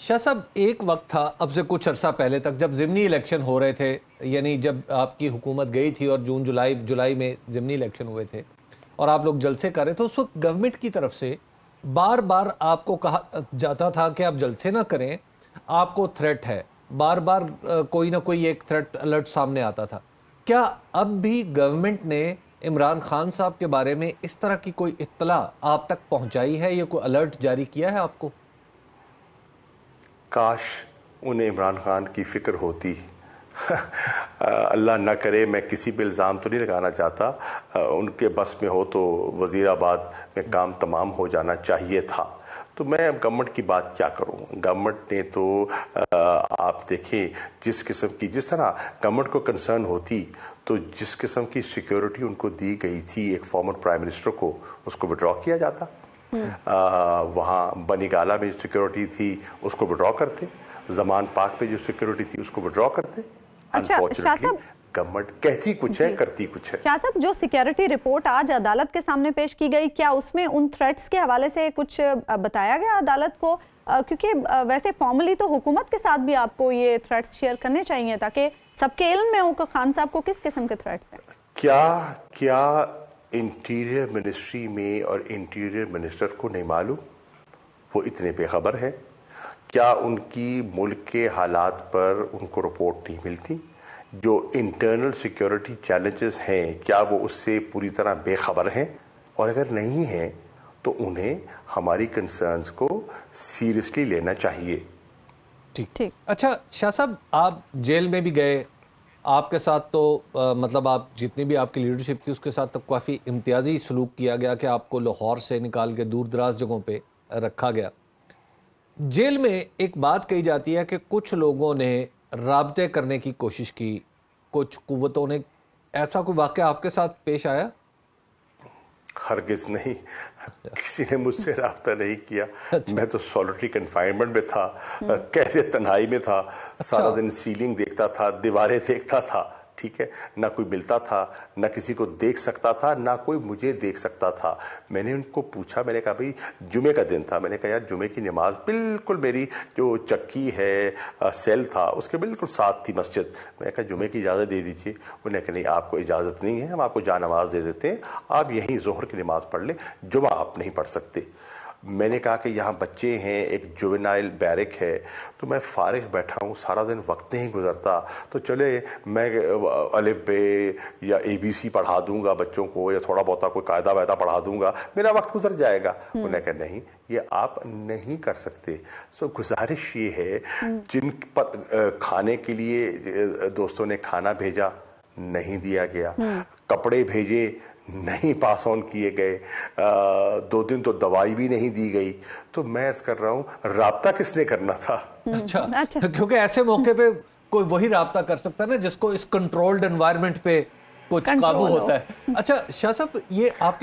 شاہ صاحب ایک وقت تھا اب سے کچھ عرصہ پہلے تک جب ضمنی الیکشن ہو رہے تھے، یعنی جب آپ کی حکومت گئی تھی اور جون جولائی میں ضمنی الیکشن ہوئے تھے اور آپ لوگ جلسے کر رہے تھے، اس وقت گورنمنٹ کی طرف سے بار بار آپ کو کہا جاتا تھا کہ آپ جلسے نہ کریں، آپ کو تھریٹ ہے، بار بار کوئی نہ کوئی ایک تھریٹ الرٹ سامنے آتا تھا۔ کیا اب بھی گورنمنٹ نے عمران خان صاحب کے بارے میں اس طرح کی کوئی اطلاع آپ تک پہنچائی ہے یا کوئی الرٹ جاری کیا ہے آپ کو؟ کاش انہیں عمران خان کی فکر ہوتی۔ اللہ نہ کرے، میں کسی پہ الزام تو نہیں لگانا چاہتا، ان کے بس میں ہو تو وزیر آباد میں کام تمام ہو جانا چاہیے تھا۔ تو میں اب گورنمنٹ کی بات کیا کروں؟ گورنمنٹ نے تو آپ دیکھیں جس قسم کی، جس طرح گورنمنٹ کو کنسرن ہوتی تو جس قسم کی سیکیورٹی ان کو دی گئی تھی ایک فارمر پرائم منسٹر کو، اس کو وڈرا کیا جاتا۔ وہاں بنی گالا میں جو سیکیورٹی تھی اس کو وڈرا کرتے، زمان پاک پہ جو سیکیورٹی تھی اس کو وڈرا کرتے۔ انفارچونیٹلی گورنمنٹ کہتی کچھ ہے، کرتی کچھ ہے۔ شاہ صاحب، جو سیکیورٹی رپورٹ آج عدالت کے سامنے پیش کی گئی، کیا اس میں ان تھریٹس کے حوالے سے کچھ بتایا گیا عدالت کو؟ کیونکہ ویسے فارملی تو حکومت کے ساتھ بھی آپ کو یہ تھریٹس شیئر کرنے چاہیے تاکہ سب کے علم میں ہو کہ خان صاحب کو کس قسم کے تھریٹس ہیں۔ کیا انٹیریئر منسٹری میں اور انٹیریئر منسٹر کو نہیں معلوم؟ وہ اتنے بے خبر ہیں؟ کیا ان کی ملک کے حالات پر ان کو رپورٹ نہیں ملتی؟ جو انٹرنل سیکیورٹی چیلنجز ہیں کیا وہ اس سے پوری طرح بے خبر ہیں؟ اور اگر نہیں ہیں تو انہیں ہماری کنسرنز کو سیریسلی لینا چاہیے۔ ٹھیک۔ اچھا شاہ صاحب، آپ جیل میں بھی گئے، آپ کے ساتھ تو مطلب آپ جتنی بھی آپ کی لیڈرشپ تھی اس کے ساتھ تو کافی امتیازی سلوک کیا گیا کہ آپ کو لاہور سے نکال کے دور دراز جگہوں پہ رکھا گیا۔ جیل میں ایک بات کہی جاتی ہے کہ کچھ لوگوں نے رابطے کرنے کی کوشش کی، کچھ قوتوں نے، ایسا کوئی واقعہ آپ کے ساتھ پیش آیا؟ ہرگز نہیں، کسی نے مجھ سے رابطہ نہیں کیا۔ میں تو سولیٹری کنفائنمنٹ میں تھا، قید تنہائی میں تھا، سارا دن سیلنگ دیکھتا تھا، دیواریں دیکھتا تھا، ٹھیک ہے، نہ کوئی ملتا تھا، نہ کسی کو دیکھ سکتا تھا، نہ کوئی مجھے دیکھ سکتا تھا۔ میں نے ان کو پوچھا، میں نے کہا بھئی جمعے کا دن تھا، میں نے کہا یار جمعے کی نماز بالکل میری جو چکی ہے سیل تھا اس کے بالکل ساتھ تھی مسجد، میں نے کہا جمعے کی اجازت دے دیجیے۔ انہوں نے کہا نہیں، آپ کو اجازت نہیں ہے، ہم آپ کو جا نماز دے دیتے ہیں، آپ یہیں ظہر کی نماز پڑھ لیں، جمعہ آپ نہیں پڑھ سکتے۔ میں نے کہا کہ یہاں بچے ہیں، ایک جوینائل بیرک ہے، تو میں فارغ بیٹھا ہوں، سارا دن وقت نہیں گزرتا، تو چلے میں الف بے یا اے بی سی پڑھا دوں گا بچوں کو، یا تھوڑا بہت کوئی قاعدہ وائدہ پڑھا دوں گا، میرا وقت گزر جائے گا۔ انہوں نے کہا نہیں، یہ آپ نہیں کر سکتے۔ سو گزارش یہ ہے، جن پر کھانے کے لیے دوستوں نے کھانا بھیجا، نہیں دیا گیا، کپڑے بھیجے، نہیں پاس آن کیے گئے، 2 دن تو دوائی بھی نہیں دی گئی، تو میں عرض کر رہا ہوں رابطہ کس نے کرنا تھا؟ اچھا، کیونکہ ایسے موقع پہ کوئی وہی رابطہ کر سکتا ہے نا جس کو اس کنٹرولڈ انوائرمنٹ پہ کچھ قابو ہوتا ہے۔ اچھا شاہ صاحب، یہ آپ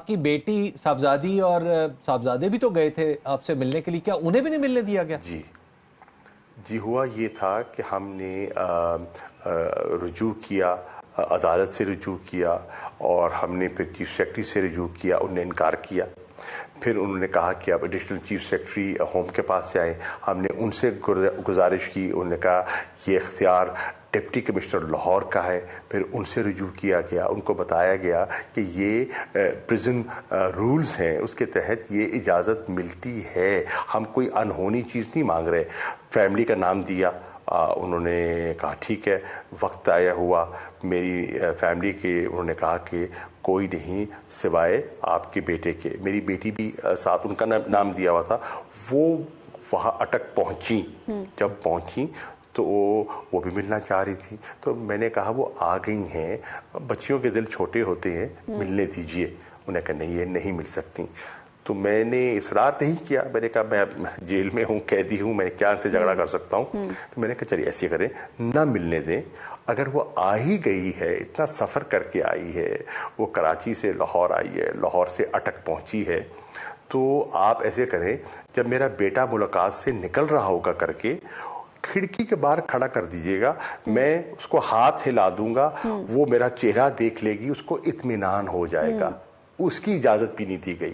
کی بیٹی صاحبزادی اور صاحبزادے بھی تو گئے تھے آپ سے ملنے کے لیے، کیا انہیں بھی نہیں ملنے دیا گیا؟ جی ہوا یہ تھا کہ ہم نے رجوع کیا، عدالت سے رجوع کیا، اور ہم نے پھر چیف سیکرٹری سے رجوع کیا، انہوں نے انکار کیا۔ پھر انہوں نے کہا کہ اب ایڈیشنل چیف سیکرٹری ہوم کے پاس جائیں، ہم نے ان سے گزارش کی، انہوں نے کہا یہ اختیار ڈپٹی کمشنر لاہور کا ہے۔ پھر ان سے رجوع کیا گیا، ان کو بتایا گیا کہ یہ پرزن رولز ہیں، اس کے تحت یہ اجازت ملتی ہے، ہم کوئی انہونی چیز نہیں مانگ رہے۔ فیملی کا نام دیا، انہوں نے کہا ٹھیک ہے، وقت آیا ہوا میری فیملی کے، انہوں نے کہا کہ کوئی نہیں سوائے آپ کے بیٹے کے۔ میری بیٹی بھی ساتھ، ان کا نام دیا ہوا تھا، وہ وہاں اٹک پہنچی۔ جب پہنچی تو وہ بھی ملنا چاہ رہی تھی، تو میں نے کہا وہ آ گئی ہیں، بچیوں کے دل چھوٹے ہوتے ہیں، ملنے دیجئے۔ انہوں نے کہا نہیں، یہ نہیں مل سکتی۔ تو میں نے اصرار نہیں کیا، میں نے کہا میں جیل میں ہوں، قیدی ہوں، میں کیا ان سے جھگڑا کر سکتا ہوں؟ تو میں نے کہا چلیے ایسے کریں، نہ ملنے دیں۔ اگر وہ آ ہی گئی ہے، اتنا سفر کر کے آئی ہے، وہ کراچی سے لاہور آئی ہے، لاہور سے اٹک پہنچی ہے، تو آپ ایسے کریں، جب میرا بیٹا ملاقات سے نکل رہا ہوگا کر کے، کھڑکی کے باہر کھڑا کر دیجئے گا، میں اس کو ہاتھ ہلا دوں گا، وہ میرا چہرہ دیکھ لے گی، اس کو اطمینان ہو جائے گا۔ اس کی اجازت بھی نہیں دی گئی۔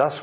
10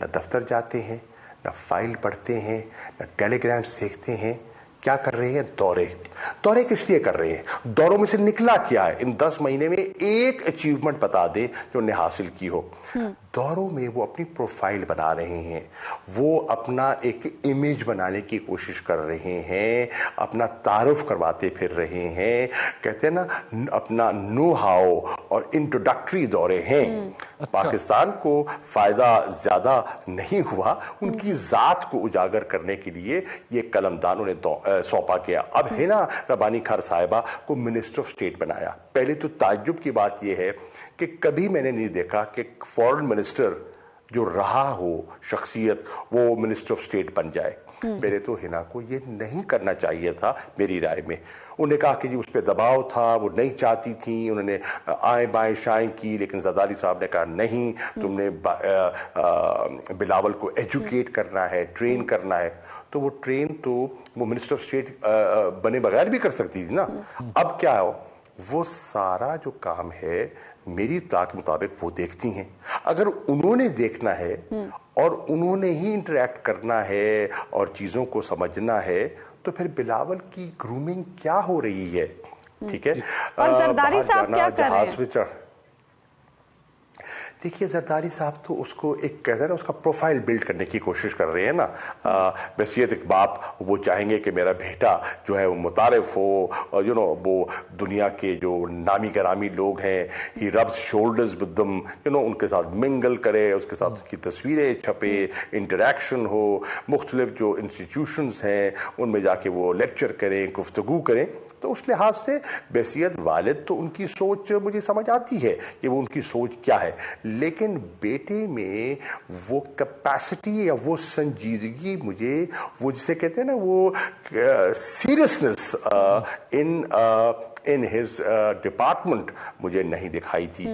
نہ دفتر جاتے ہیں، نہ فائل پڑھتے ہیں، نہ ٹیلیگرامز دیکھتے ہیں. کیا کر رہے ہیں؟ دورے کس لیے کر رہے ہیں؟ دوروں میں سے نکلا کیا ہے؟ ان 10 مہینے میں ایک اچیومنٹ بتا دیں جو انہیں حاصل کی ہو. دوروں میں وہ اپنی پروفائل بنا رہے ہیں، وہ اپنا ایک امیج بنانے کی کوشش کر رہے ہیں، اپنا تعارف کرواتے پھر رہے ہیں. کہتے ہیں نا اپنا نو ہاؤ اور انٹروڈکٹری دورے ہیں. پاکستان کو فائدہ زیادہ نہیں ہوا، ان کی ذات کو اجاگر کرنے کے لیے یہ قلمدانوں نے سونپا کیا. اب ہے نا ربانی خان صاحبہ کو منسٹر آف اسٹیٹ بنایا. پہلے تو تعجب کی بات یہ ہے کہ کبھی میں نے نہیں دیکھا کہ فورن منسٹر جو رہا ہو شخصیت وہ منسٹر آف اسٹیٹ بن جائے. میرے تو ہنا کو یہ نہیں کرنا چاہیے تھا میری رائے میں. انہوں نے کہا کہ جی اس پہ دباؤ تھا، وہ نہیں چاہتی تھیں، انہوں نے آئیں بائیں شائیں کی، لیکن زرداری صاحب نے کہا نہیں، تم نے بلاول کو ایجوکیٹ کرنا ہے، ٹرین کرنا ہے. تو وہ ٹرین تو وہ منسٹر آف اسٹیٹ بنے بغیر بھی کر سکتی تھی نا. اب کیا ہو، وہ سارا جو کام ہے میری اطلاع کے مطابق وہ دیکھتی ہیں. اگر انہوں نے دیکھنا ہے اور انہوں نے ہی انٹریکٹ کرنا ہے اور چیزوں کو سمجھنا ہے تو پھر بلاول کی گرومنگ کیا ہو رہی ہے؟ ٹھیک ہے. اور زرداری صاحب کیا کر رہے ہیں؟ دیکھیے زرداری صاحب تو اس کو ایک کہتے ہیں نا اس کا پروفائل بلڈ کرنے کی کوشش کر رہے ہیں نا. بحیثیت ایک باپ وہ چاہیں گے کہ میرا بیٹا جو ہے وہ متعارف ہو، اور وہ دنیا کے جو نامی گرامی لوگ ہیں ہی ربز شولڈرز ود دم، ان کے ساتھ منگل کرے، اس کے ساتھ اس کی تصویریں چھپے، انٹریکشن ہو، مختلف جو انسٹیٹیوشنز ہیں ان میں جا کے وہ لیکچر کریں، گفتگو کریں. تو اس لحاظ سے بحیثیت والد تو ان کی سوچ مجھے سمجھ آتی ہے کہ وہ ان کی سوچ کیا ہے، لیکن بیٹے میں وہ کیپیسٹی یا وہ سنجیدگی مجھے، وہ جسے کہتے ہیں نا وہ سیریسنس ان ہز ڈپارٹمنٹ مجھے نہیں دکھائی تھی.